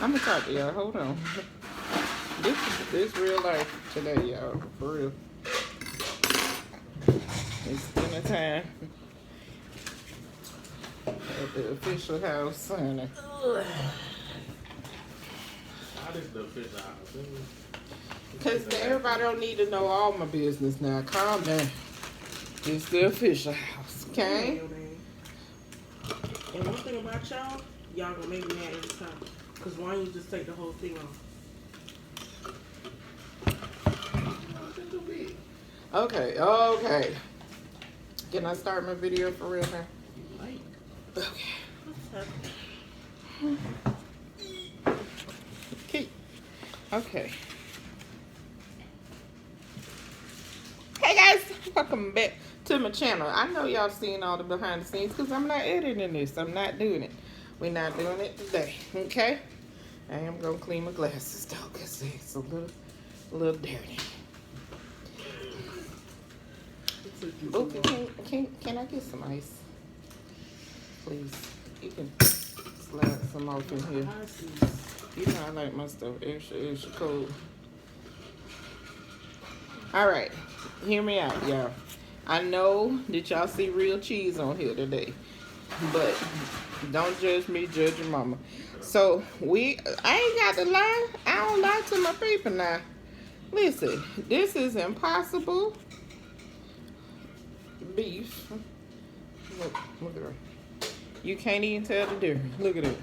I'm gonna talk to y'all. Hold on. This real life today, y'all. For real. It's dinner time at the official house, honey. How this the official house? Because everybody don't need to know all my business now. Calm down. It's the official house, okay? And one thing about y'all gonna make me mad every time. Because why don't you just take the whole thing off? Okay, okay. Can I start my video for real now? Like, Okay. what's happening? Okay. Hey guys, welcome back to my channel. I know y'all seen all the behind the scenes because I'm not editing this. I'm not doing it. We're not doing it today, okay? I am gonna clean my glasses though because it's a little dirty. Okay, can I get some ice? Please. You can slide some off in here. You know I like my stuff extra cold. Alright, hear me out, y'all. I know that y'all see real cheese on here today, but don't judge me, judge your mama. So I ain't got to lie. I don't lie to my people now. Listen, this is Impossible beef. Look at her. You can't even tell the difference. Look at it.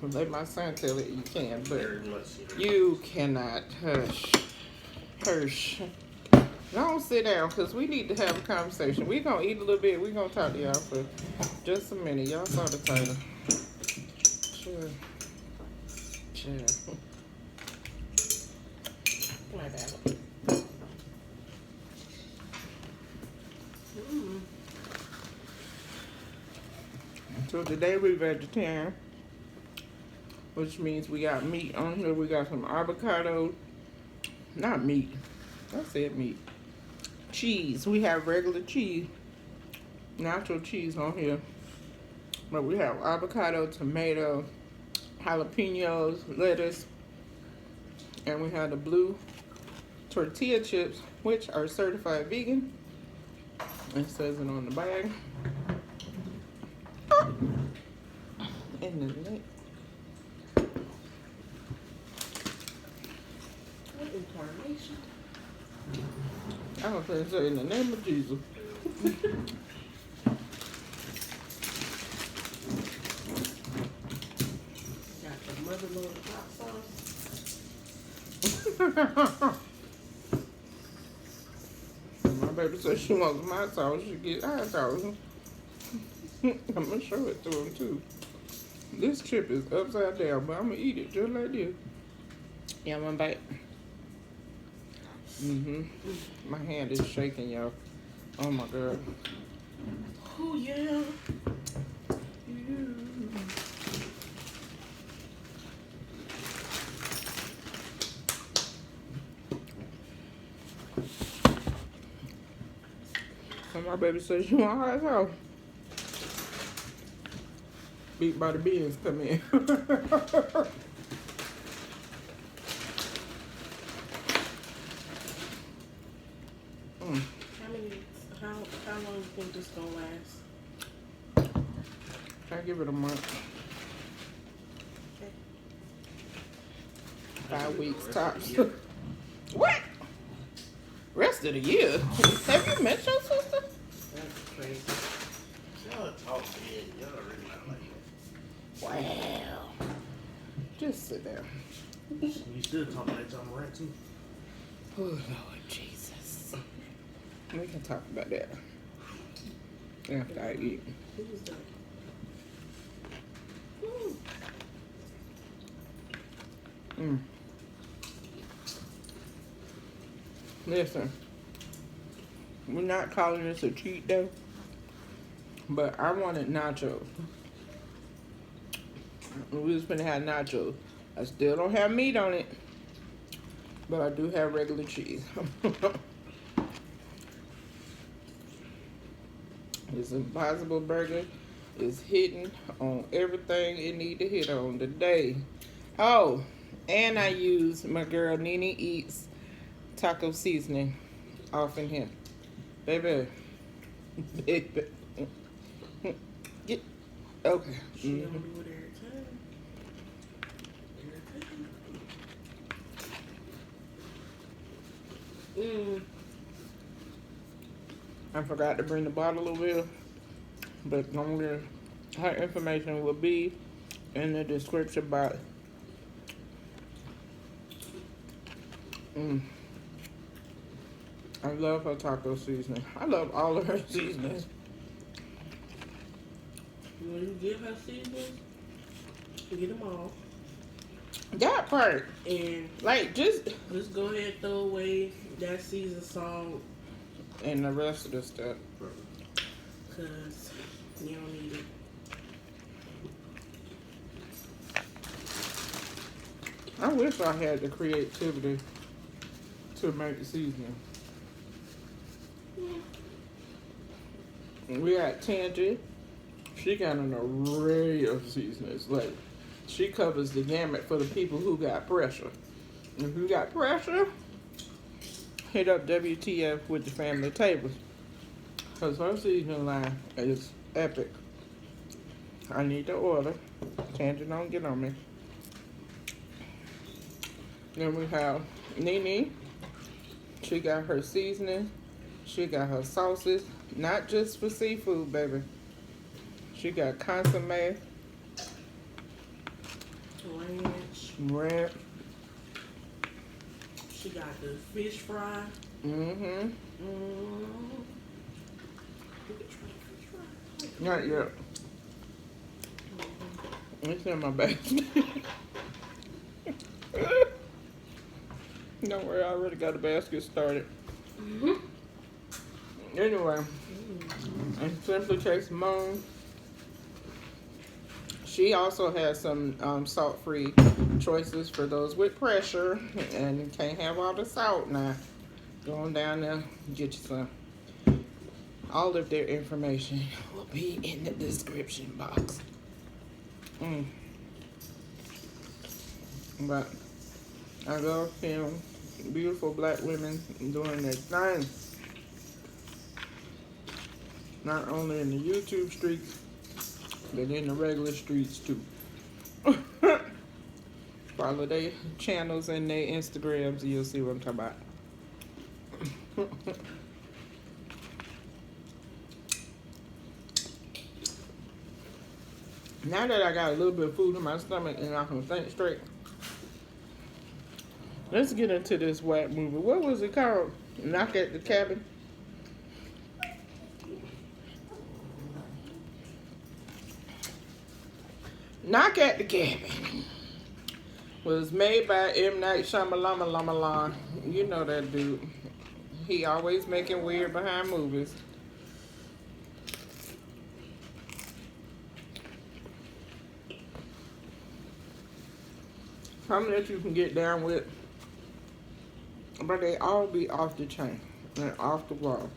Let my son tell it you can, but you cannot. Hush. Don't sit down because we need to have a conversation. We're going to eat a little bit. We're going to talk to y'all for just a minute. Y'all saw the title. Sure. My bad. So today we're vegetarian, which means we got meat on here. We got some avocado, not meat, I said meat. Cheese, we have regular cheese, nacho cheese on here. But we have avocado, tomato, jalapenos, lettuce, and we have the blue tortilla chips, which are certified vegan. It says it on the bag. In the neck. What incarnation? I was going to say, in the name of Jesus. Got the motherlode hot sauce. My baby said she wants my sauce. She get our sauce. I'm going to show it to him, too. This chip is upside down, but I'm going to eat it just like this. Yeah, one bite. My hand is shaking, y'all. Oh, my God. Oh, yeah. So my baby said she want hot sauce. Beat by the beans come in. How long do you think this gonna last? I give it a month. Okay. 5 weeks tops. What? Rest of the year? Have you met your sister? That's crazy. Y'all talk big. Y'all really not like that. Wow. Just sit down. You still talking like John Morant too. Oh, Lord Jesus. We can talk about that after I eat. Who's that? Listen, we're not calling this a cheat day, but I wanted nachos. We was gonna have nachos. I still don't have meat on it, but I do have regular cheese. This Impossible Burger is hitting on everything it need to hit on today. Oh, and I use my girl Nene Eats taco seasoning off in here. Baby. Baby. Get okay. She Mhm. don't do it every time. Every time. I forgot to bring the bottle of oil, but only her information will be in the description box. Mm. I love her taco seasoning. I love all of her seasonings. When you give her seasonings, get them all. That part, And like just go ahead and throw away that seasoned salt and the rest of the stuff. because you don't need it. I wish I had the creativity to make seasoning. We got Tangy. She got an array of seasonings. Like, she covers the gamut for the people who got pressure. If you got pressure, hit up WTF with the family tables. Because her seasoning line is epic. I need to order. Tangy don't get on me. Then we have Nene. She got her seasoning. She got her sauces. Not just for seafood, baby. She got consomme, ranch. She got the fish fry. Mm-hmm. You can try the fish fry. Not yet. It's in my bag. Don't worry, I already got the basket started. Anyway, and Simply Taste Moon. She also has some salt-free choices for those with pressure and can't have all the salt now. Go on down there, get you some. All of their information will be in the description box. But I love seeing beautiful black women doing their thing. Not only in the YouTube streets, but in the regular streets too. Follow their channels and their Instagrams, you'll see what I'm talking about. Now that I got a little bit of food in my stomach and I can think straight, let's get into this whack movie. What was it called? Knock at the Cabin? Knock at the Cabin was made by M. Night Shyamalan. You know that dude. He always making weird behind movies. Something that you can get down with, but they all be off the chain and off the wall.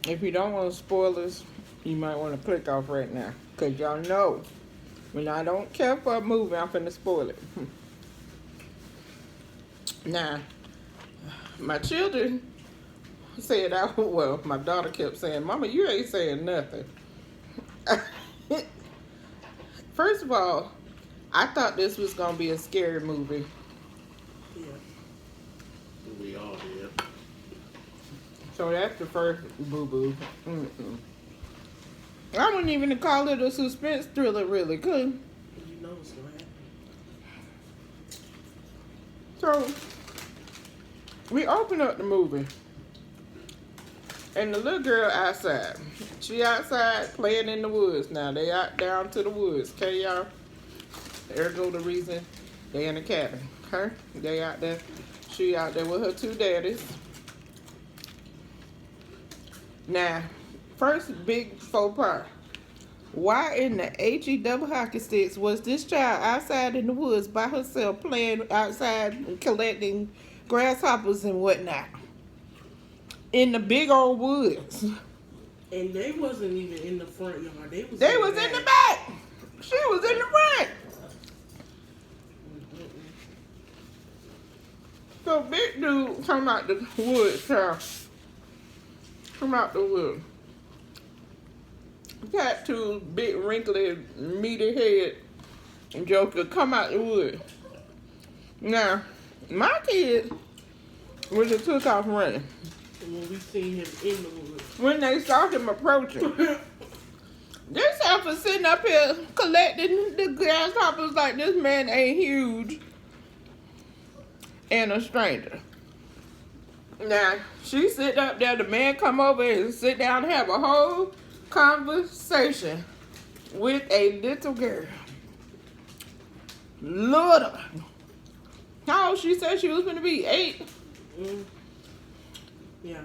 If you don't want spoilers, you might want to click off right now. Because y'all know, when I don't care for a movie, I'm finna spoil it. Now, my children said, well, my daughter kept saying, Mama, you ain't saying nothing. First of all, I thought this was going to be a scary movie. Yeah. We all did. So that's the first boo-boo. I wouldn't even call it a suspense thriller, really, could. You know what's going to happen. So, we open up the movie, and the little girl outside. She outside playing in the woods. Now, they out down to the woods. Okay, y'all? There go the reason they in the cabin. Okay? They out there. She out there with her two daddies. Now, first big faux pas. Why in the HE double hockey sticks was this child outside in the woods by herself playing outside and collecting grasshoppers and whatnot? In the big old woods. And they wasn't even in the front yard. They was in the back. She was in the front. So big dude come out the woods, child. Come out the woods. Tattooed, big wrinkly, meaty head Joker come out the woods. Now, my kids would have took off running. And when we seen him in the woods. When they saw him approaching. This heifer sitting up here collecting the grasshoppers like this man ain't huge and a stranger. Now, she sit up there, the man come over and sit down and have a whole conversation with a little girl. Lord, how old she said she was going to be? 8? Yeah.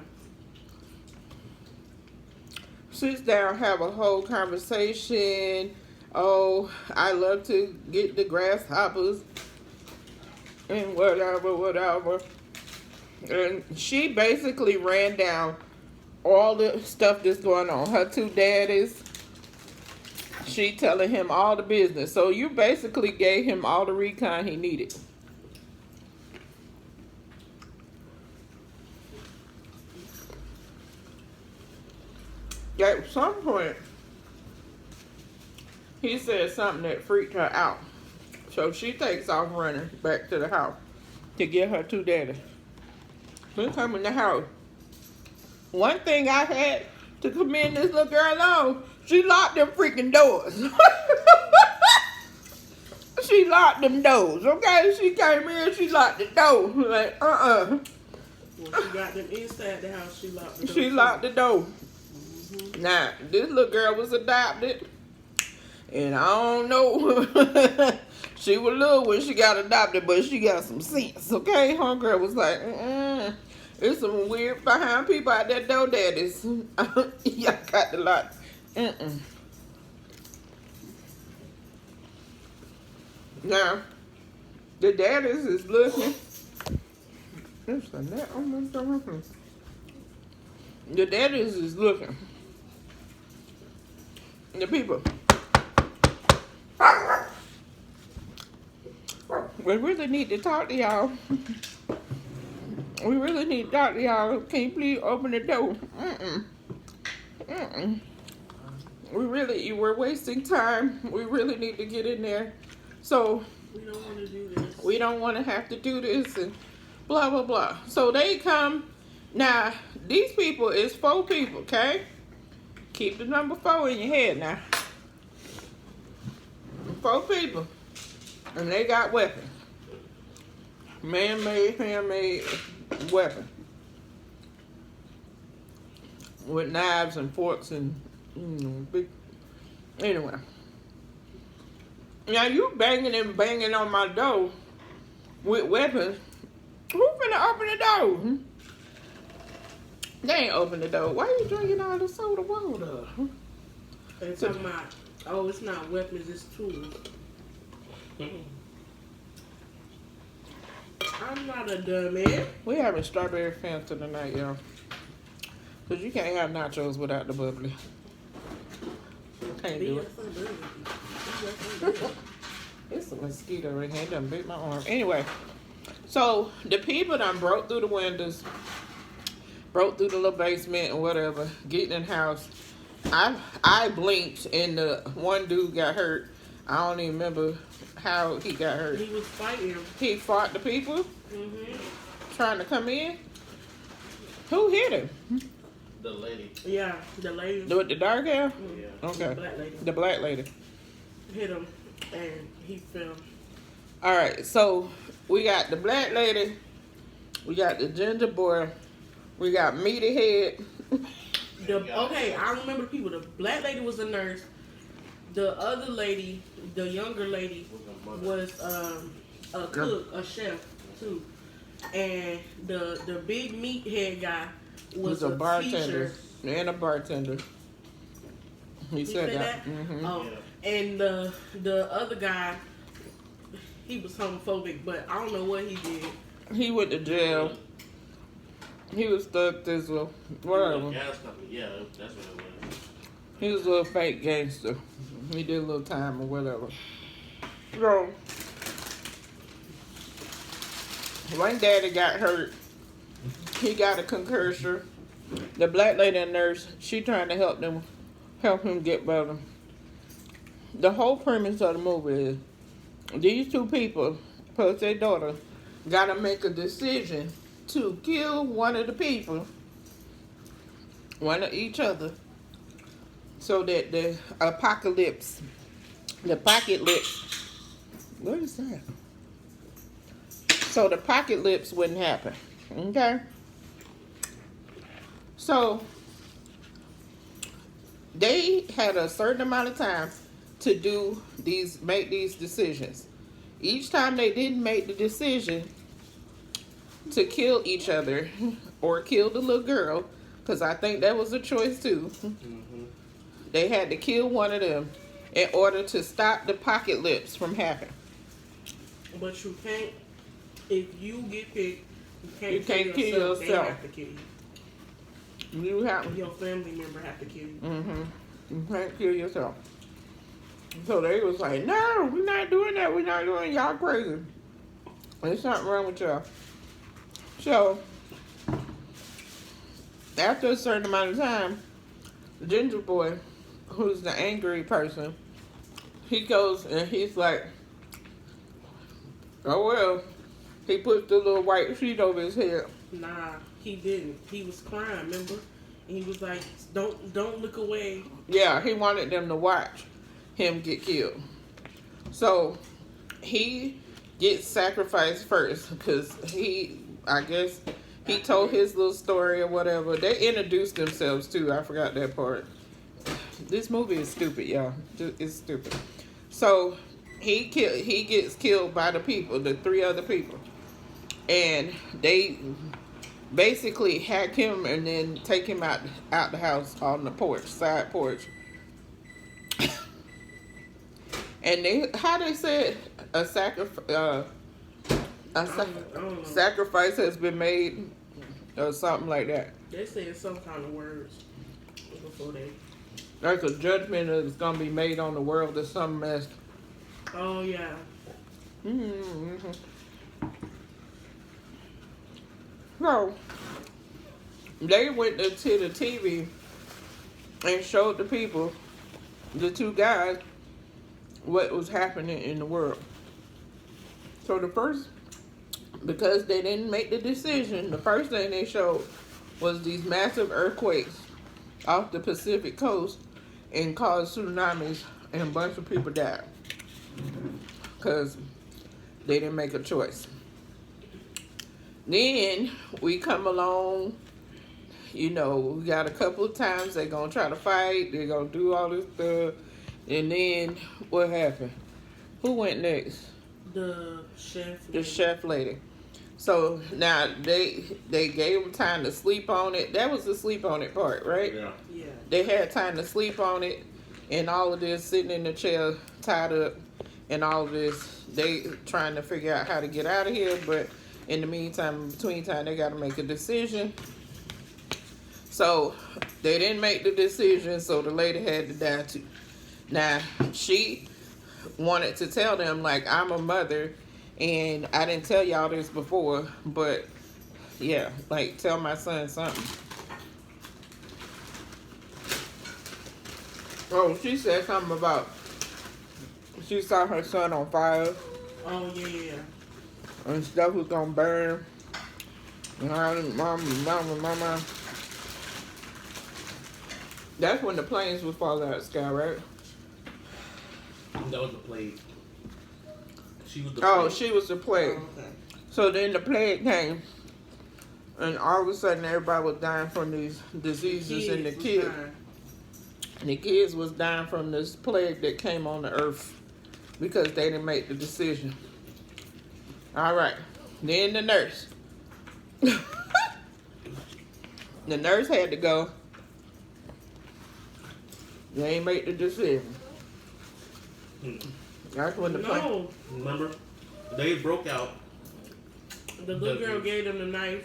Sits down, have a whole conversation. Oh, I love to get the grasshoppers and whatever. And she basically ran down all the stuff that's going on. Her 2 daddies, she telling him all the business. So you basically gave him all the recon he needed. At some point, he said something that freaked her out. So she takes off running back to the house to get her 2 daddies. They come in the house. One thing I had to commend this little girl on, she locked them freaking doors. She locked them doors, okay? She came in, she locked the door. Like, When she got them inside the house, she locked the door. She locked the door. Now, this little girl was adopted. And I don't know. She was little when she got adopted, but she got some sense, okay? Homegirl was like, there's some weird behind people out there, though, daddies. Y'all got the lot. Now, the daddies is looking. There's a net on my door. The daddies is looking. The people. We really need to talk to y'all. We really need to talk to y'all. Can you please open the door? We're wasting time. We really need to get in there. So we don't want to do this. We don't want to have to do this and blah, blah, blah. So they come. Now, these people is 4 people, okay? Keep the number 4 in your head now. 4 people. And they got weapons. Man-made, handmade weapon. With knives and forks and, big. Anyway. Now you banging on my door with weapons. Who finna open the door? They ain't open the door. Why you drinking all the soda water? They talking about, oh, it's not weapons, it's tools. I'm not a dummy. We having strawberry Fanta tonight, y'all. Cause you can't have nachos without the bubbly. Can't do it. It's a mosquito in here. It done bit my arm. Anyway, so the people done broke through the windows, broke through the little basement or whatever, getting in the house. I blinked and the one dude got hurt. I don't even remember how he got hurt. He was fighting. He fought the people trying to come in. Who hit him? The lady. Yeah, the lady. With the dark hair? Yeah. Okay. The black lady. The black lady. Hit him and he fell. All right, so we got the black lady, we got the ginger boy, we got meaty head. Okay, I remember the people. The black lady was a nurse. The other lady, the younger lady, was a cook, a chef too. And the big meathead guy was a bartender teacher. and a bartender. He said that. Oh, and the other guy, he was homophobic, but I don't know what he did. He went to jail. He was stuck this way. Whatever. Gas company. Yeah, that's what it was. He was a little fake gangster. He did a little time or whatever. So, one daddy got hurt. He got a concussion. The black lady nurse, she trying to help him get better. The whole premise of the movie is these two people, plus their daughter, gotta make a decision to kill one of the people, one of each other, so that the apocalypse, what is that? So the apocalypse wouldn't happen. Okay? So they had a certain amount of time to make these decisions. Each time they didn't make the decision to kill each other or kill the little girl, because I think that was a choice too. Mm-hmm. They had to kill one of them in order to stop the apocalypse from happening. But you can't, if you get picked, you can't kill yourself. They have to kill you. You have your family member have to kill you. Mm-hmm. You can't kill yourself. So they was like, no, we're not doing that. We're not doing y'all crazy. There's something wrong with y'all. So after a certain amount of time, the ginger boy, who's the angry person, he goes and he's like, oh well. He puts the little white sheet over his head. Nah, he didn't. He was crying, remember? And he was like, don't look away. Yeah, he wanted them to watch him get killed. So he gets sacrificed first because I guess he told his little story or whatever. They introduced themselves too. I forgot that part. This movie is stupid, y'all. It's stupid. So he gets killed by the people, the three other people. And they basically hack him and then take him out the house on the side porch. And how they said a sacrifice has been made or something like that. They said some kind of words before they. Like a judgment is gonna be made on the world or some mess. Oh yeah. Mm-hmm. So they went to the TV and showed the people, the two guys, what was happening in the world. So because they didn't make the decision, the first thing they showed was these massive earthquakes off the Pacific coast and caused tsunamis, and a bunch of people died because they didn't make a choice. Then we come along, we got a couple of times they're going to try to fight, they're going to do all this stuff, and then what happened? Who went next? The chef. The chef lady. So now they gave them time to sleep on it. That was the sleep on it part, right? Yeah. Yeah. They had time to sleep on it, and all of this sitting in the chair tied up, and all of this they trying to figure out how to get out of here. But in the meantime, between time, they got to make a decision. So they didn't make the decision, so the lady had to die too. Now she wanted to tell them, like, I'm a mother and I didn't tell y'all this before, but yeah, like, tell my son something. Oh, she said something about she saw her son on fire. Oh yeah. And stuff was gonna burn. And mama. That's when the planes would fall out of the sky, right? That was the plague. She was the Oh, plague. she was the plague. Oh, okay. So then the plague came, and all of a sudden everybody was dying from these diseases, and the kids was dying from this plague that came on the earth because they didn't make the decision. All right, then the nurse. The nurse had to go. They ain't make the decision. That's when the No. Remember, they broke out. The little girl gave them the knife,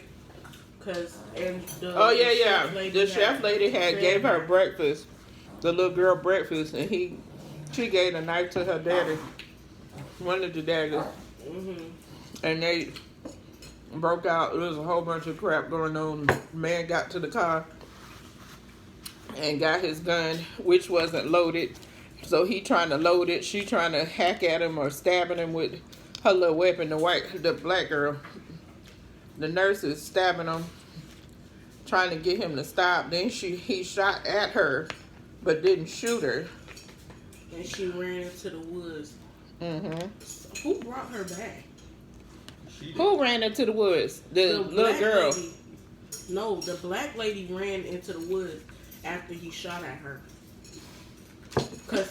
Oh yeah. The chef lady had gave her breakfast, the little girl breakfast, and she gave a knife to her daddy, one of the daddies, and they broke out. There was a whole bunch of crap going on. The man got to the car and got his gun, which wasn't loaded. So he trying to load it. She trying to hack at him or stabbing him with her little weapon. The black girl, the nurse is stabbing him, trying to get him to stop. Then he shot at her, but didn't shoot her. And she ran into the woods. Who brought her back? Who ran into the woods? The little girl. Lady. No, the black lady ran into the woods after he shot at her. Cause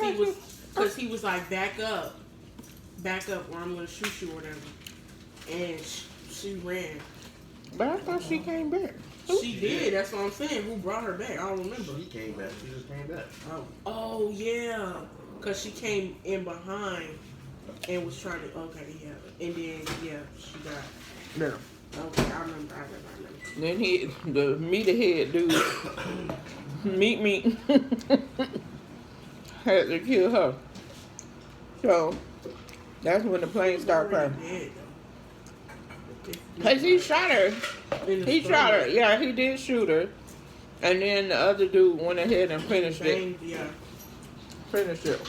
he was like, back up, or I'm gonna shoot you or whatever. And she ran. But I thought she came back. She did. That's what I'm saying. Who brought her back? I don't remember. She came back. She just came back. Oh yeah, cause she came in behind and was trying to. Okay, yeah, and then she got. Yeah. Okay, I remember. Then the meathead dude, meat, had to kill her. So that's when the plane started crashing. Cause he shot her. Shot her. Yeah, he did shoot her. And then the other dude went ahead and finished it. Yeah. Finished it.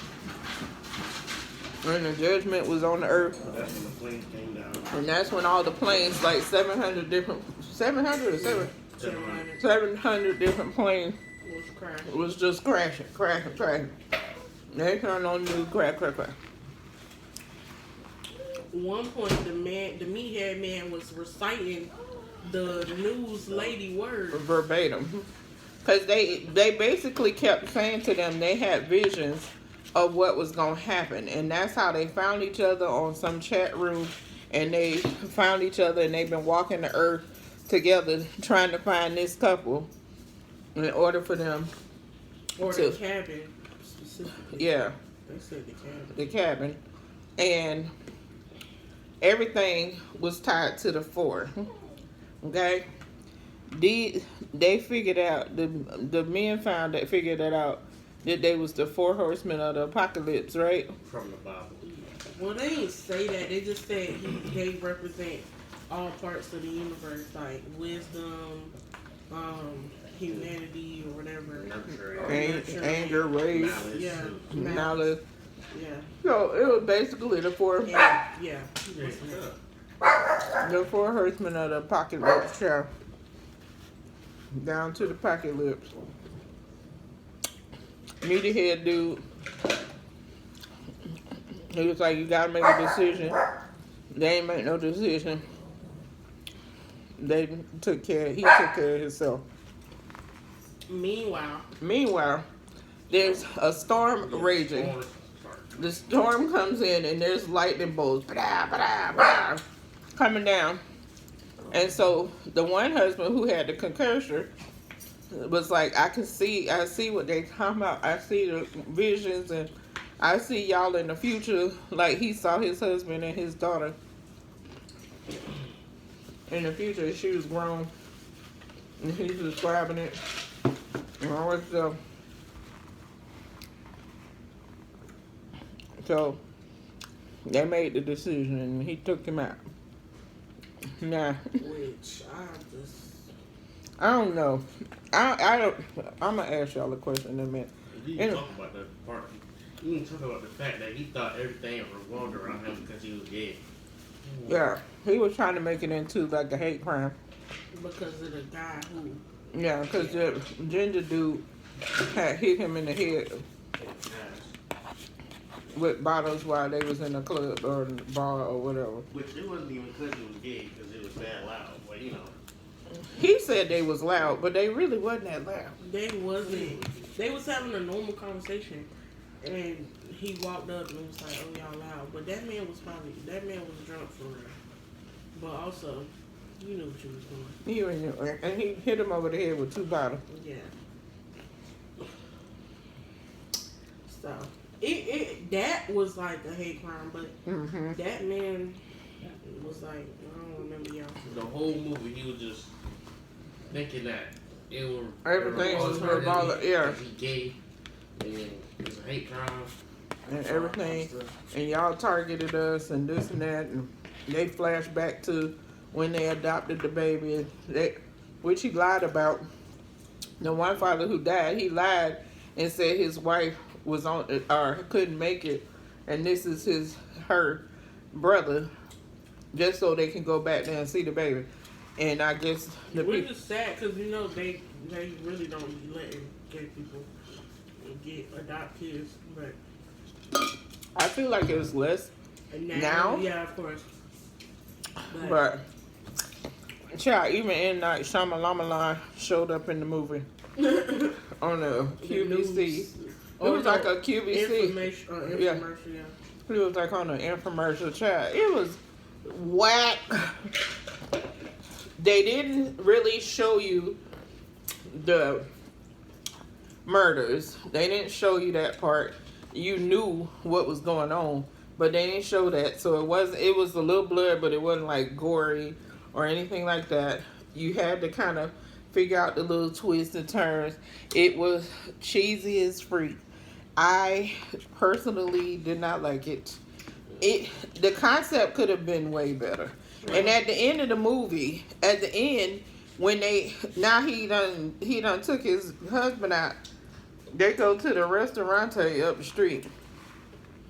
And the judgment was on the earth. That's when the planes came down. And that's when all the planes, like 700 different, 700 or 700 different planes was just crashing. They turned on the news, crash. One point, the meathead man was reciting the news lady words verbatim, because they basically kept saying to them they had visions of what was gonna happen, and that's how they found each other on some chat room, and they found each other, and they've been walking the earth together trying to find this couple in order for them the cabin specifically. Yeah, they said the cabin, and everything was tied to the four. Okay, they figured out, the men figured that out, that they was the 4 horsemen of the apocalypse, right? From the Bible. Well, they didn't say that. They just said they represent all parts of the universe, like wisdom, humanity, or whatever. Anger, rage, malice. Yeah. So it was basically the 4. Yeah. The 4 horsemen of the apocalypse, yeah. Down to the apocalypse. Meathead dude. He was like, you gotta make a decision. They ain't make no decision. He took care of himself. Meanwhile, there's a storm raging. The storm comes in and there's lightning bolts coming down. And so the one husband who had the concussion was like, I see what they talking about. I see the visions, and I see y'all in the future. Like he saw his husband and his daughter in the future. She was grown, and he's describing it. And all that stuff. So they made the decision, and he took him out. Nah. Which I don't know. I don't. I'm gonna ask y'all a question in a minute. You didn't talk about that part. You didn't talk about the fact that he thought everything revolved around him because he was gay. Yeah, he was trying to make it into like a hate crime. Because of the guy who. Yeah, because the ginger dude had hit him in the head with bottles while they was in a club or bar or whatever. Which it wasn't even because he was gay, because it was bad loud. But you know. He said they was loud, but they really wasn't that loud. They wasn't. They was having a normal conversation, and he walked up and was like, "Oh, y'all loud." But that man was drunk for real. But also, you knew what you was doing. And he hit him over the head with 2 bottles. Yeah. So that was like a hate crime, but that man was like, I don't remember y'all. The whole movie, he was just thinking that it was everything was revolving. Yeah. He gay. And it's a hate crime. and everything, and y'all targeted us and this and that, and they flash back to when they adopted the baby, and which he lied about. The one father who died, he lied and said his wife was on or couldn't make it, and this is her brother, just so they can go back there and see the baby. And I guess the Which people. is sad because you know they really don't be letting gay people adopt kids, but I feel like it was less now? yeah, of course. But child, even M. Night Shyamalan showed up in the movie on the QVC. It was like a QVC. Infomercial, Yeah. yeah. It was like on an infomercial. Child, it was whack. They didn't really show you the murders. They didn't show you that part. You knew what was going on, but they didn't show that. So it was a little blurred, but it wasn't like gory or anything like that. You had to kind of figure out the little twists and turns. It was cheesy as freak. I personally did not like it. The concept could have been way better. And at the end of the movie, at the end, when he done took his husband out, they go to the restaurante up the street.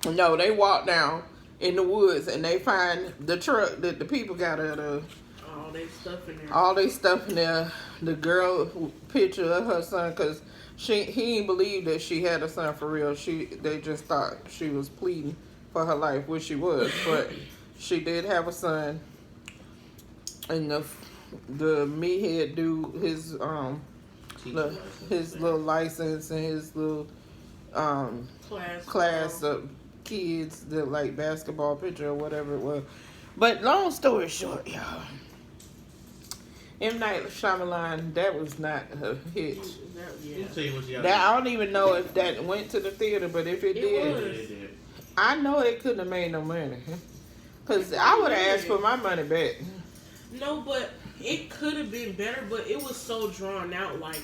No, they walk down in the woods and they find the truck that the people got out of. All they stuff in there. All they stuff in there. The girl picture of her son, because he didn't believe that she had a son for real. They just thought she was pleading for her life, which she was, but she did have a son. And the meathead dude, his little license and his little class of kids that like basketball picture or whatever it was. But long story short, y'all, M. Night Shyamalan, that was not a hit. That I don't even know if that went to the theater, but if it did, I know it couldn't have made no money. Cause I would have asked for my money back. No, but it could have been better, but it was so drawn out. Like,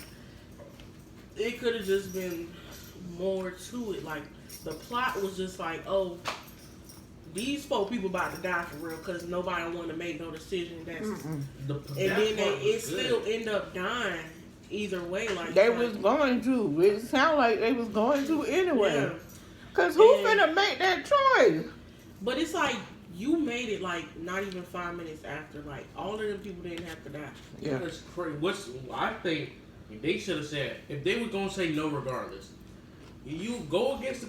it could have just been more to it. Like, the plot was just like, oh, these 4 people about to die for real because nobody wanted to make no decision. And then it still end up dying either way. Like they was going to. It sounded like they was going to anyway. Yeah. Cause who finna make that choice? But it's like, you made it like not even 5 minutes after. Like, all of them people didn't have to die. Yeah. That's crazy. I think they should have said, if they were gonna say no regardless, you go against the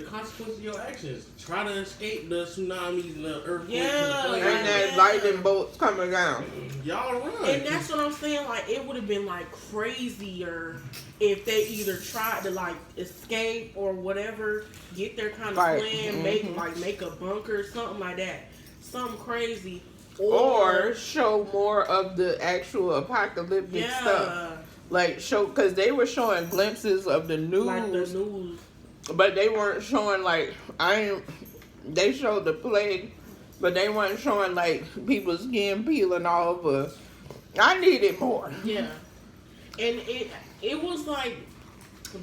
consequences of your actions. Try to escape the tsunamis and the earthquakes and that lightning bolts coming down. Y'all run. And that's what I'm saying. Like, it would have been like crazier if they either tried to like escape or whatever, get their kind of plan, make a bunker, something like that, something crazy, or show more of the actual apocalyptic stuff. Like because they were showing glimpses of the news, like the news, but they weren't showing like they showed the plague, but they weren't showing like people's skin peeling off. I needed more. Yeah, and it was like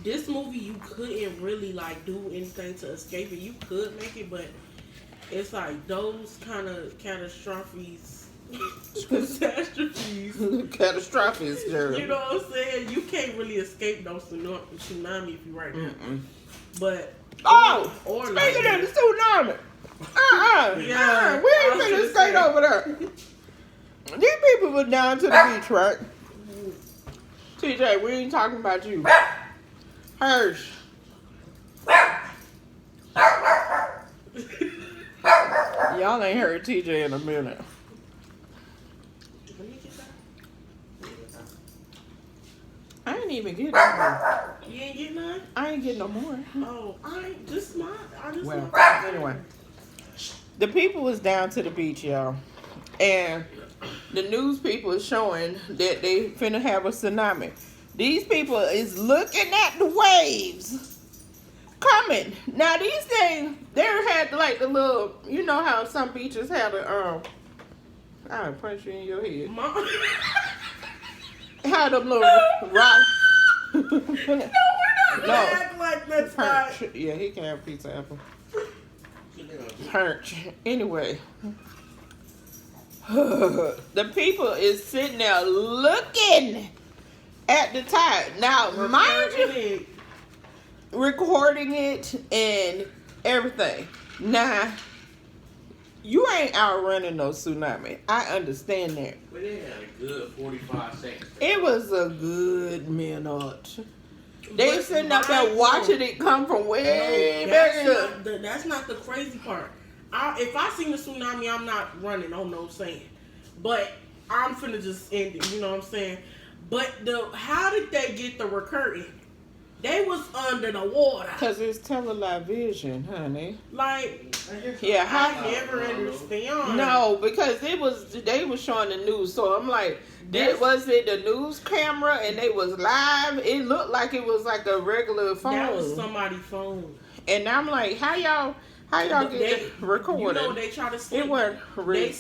this movie. You couldn't really like do anything to escape it. You could make it, but it's like those kind of catastrophes. Catastrophes, you know what I'm saying? You can't really escape those tsunami if you right now. But speaking of the tsunami, we ain't finna skate over there. These people were down to the beach, right? TJ, we ain't talking about you. Hirsch. Y'all ain't heard TJ in a minute. I ain't even get no more. You ain't get none? I ain't getting no more. Oh, I just Anyway. The people was down to the beach, y'all. And the news people is showing that they finna have a tsunami. These people is looking at the waves coming. Now these things, they had like the little, you know how some beaches have I'll punch you in your head. How them little rocks. No, we're not No. Act like that's not. Perch. Yeah, he can have pizza apple. Perch. Anyway. The people is sitting there looking at the tire. Now, mind you, recording it and everything. Now, you ain't outrunning no tsunami. I understand that. But they had a good 45 seconds. It was a good minute. They sitting up there watching it come from way back. That's not the crazy part. If I seen the tsunami, I'm not running on no sand. But I'm finna just end it. You know what I'm saying? But how did they get the recurring? They was under the water. Because it's television, honey. Like, yeah, I never understand. No, because they was showing the news. So I'm like, was it the news camera and they was live? It looked like it was like a regular phone. That was somebody's phone. And I'm like, how y'all get recorded? You know, they try to slick. It wasn't real.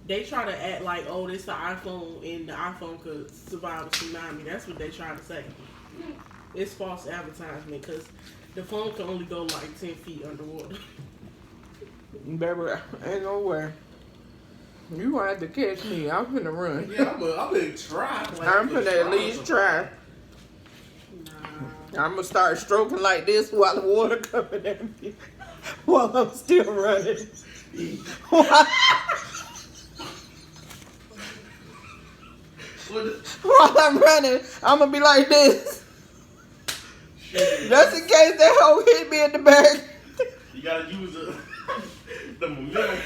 They try to act like, oh, this the iPhone and the iPhone could survive a tsunami. That's what they trying to say. It's false advertisement because the phone can only go like 10 feet underwater. Baby, ain't no way. You gonna have to catch me. I'm finna run. Yeah, I'm gonna try. I'm finna at least try. I'm gonna start stroking like this while the water coming at me. While I'm still running. While I'm running, I'm gonna be like this. Just in case that hoe hit me in the back. You gotta use the momentum.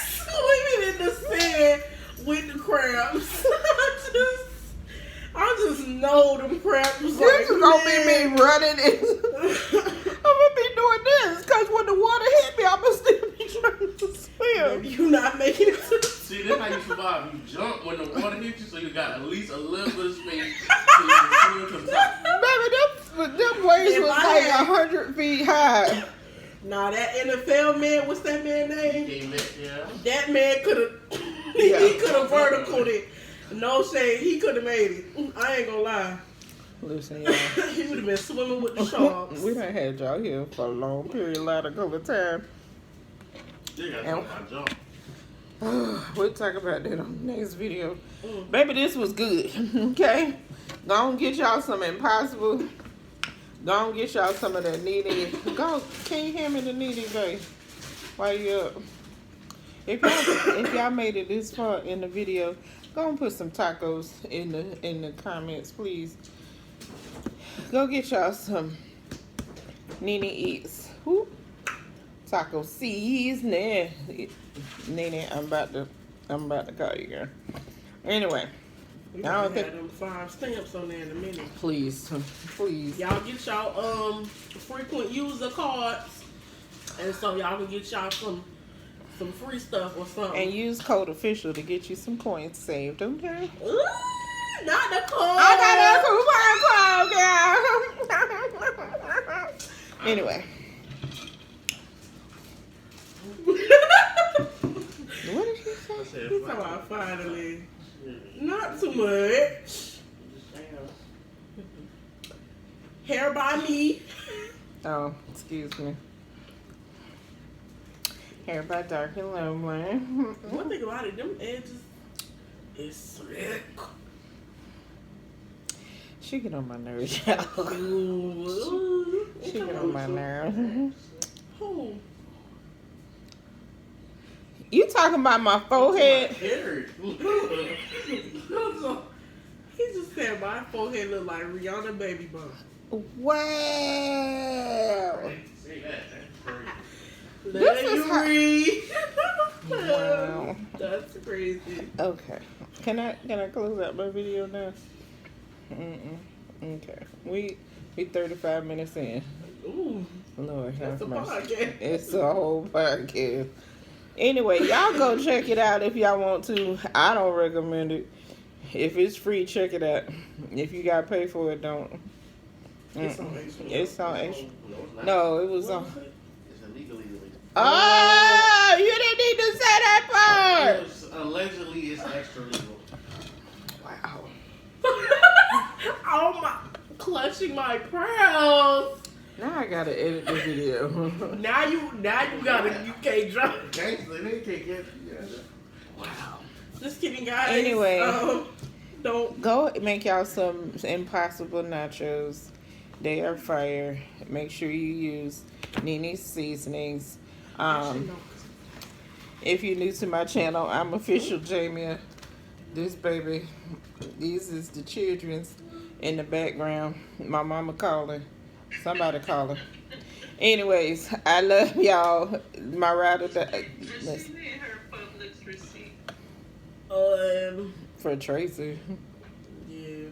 Swimming in the sand with the crabs. I just know them crabs was like, this is gonna be me running. I'm gonna be doing this because when the water hit me, I'm gonna still be trying to swim. You not making it to the See, that's how you survive. You jump when the water hits you, so you got at least a little bit of space so you can swim to the top. Baby, them waves was like 100 feet high. Nah, that NFL man, what's that man's name? Yeah. That man could have, he could have verticaled it. No shade, he could have made it. I ain't gonna lie. Listen, y'all. He would have been swimming with the sharks. We done had y'all here for a long period, a lot of time. We'll talk about that on the next video. Baby, this was good. Okay? Go on get y'all some Impossible. Go on get y'all some of that needy. Can you hear me, the needy, babe? While you up? If y'all made it this far in the video, go and put some tacos in the comments, please. Go get y'all some Nene Eats. Whoop. Taco seasoning. Nene, I'm about to call you, girl. Anyway, I don't think them 5 stamps on there in a minute. Please. Y'all get y'all frequent user cards, and so y'all can get y'all some free stuff or something. And use code official to get you some coins saved, okay? Ooh, not the code. I got a coupon code, girl. Anyway. What did she say? She's talking about finally. Not too much. Hair by me. Oh, excuse me. Hair by Dark and Lovely. One thing about it, them edges is slick. She get on my nerves, y'all. She get on my nerves. Who? You talking about my forehead? He just said my forehead look like Rihanna baby bump. Wow. See that? That's crazy. Let you read. Wow. That's crazy. Okay. Can I close out my video now? Okay. We 35 minutes in. Ooh. Lord That's have a mercy. podcast. It's a whole podcast. Anyway, y'all go check it out if y'all want to. I don't recommend it. If it's free, check it out. If you gotta pay for it, don't. It's on HBO. It's on HBO. No, it was on. It's illegally. Oh, you didn't need to say that part. Allegedly, it's extra legal. Oh my, clutching my pearls. Now I gotta edit the video. Now you gotta, you can't drop. Gangster, they can't get together. Wow. Just kidding, guys. Anyway. Don't. Go make y'all some impossible nachos. They are fire. Make sure you use Nini's seasonings. If you're new to my channel, I'm official Jamia. This baby, these is the children's in the background. My mama calling. Somebody calling. Anyways, I love y'all. My ride or die. For Tracy. Yeah.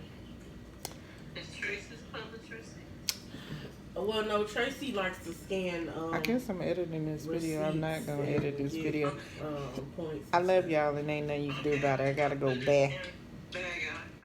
Well, no, Tracy likes to scan. I guess I'm editing this video. I'm not gonna edit this video. Points. I love y'all and ain't nothing you can do about it. I gotta go back.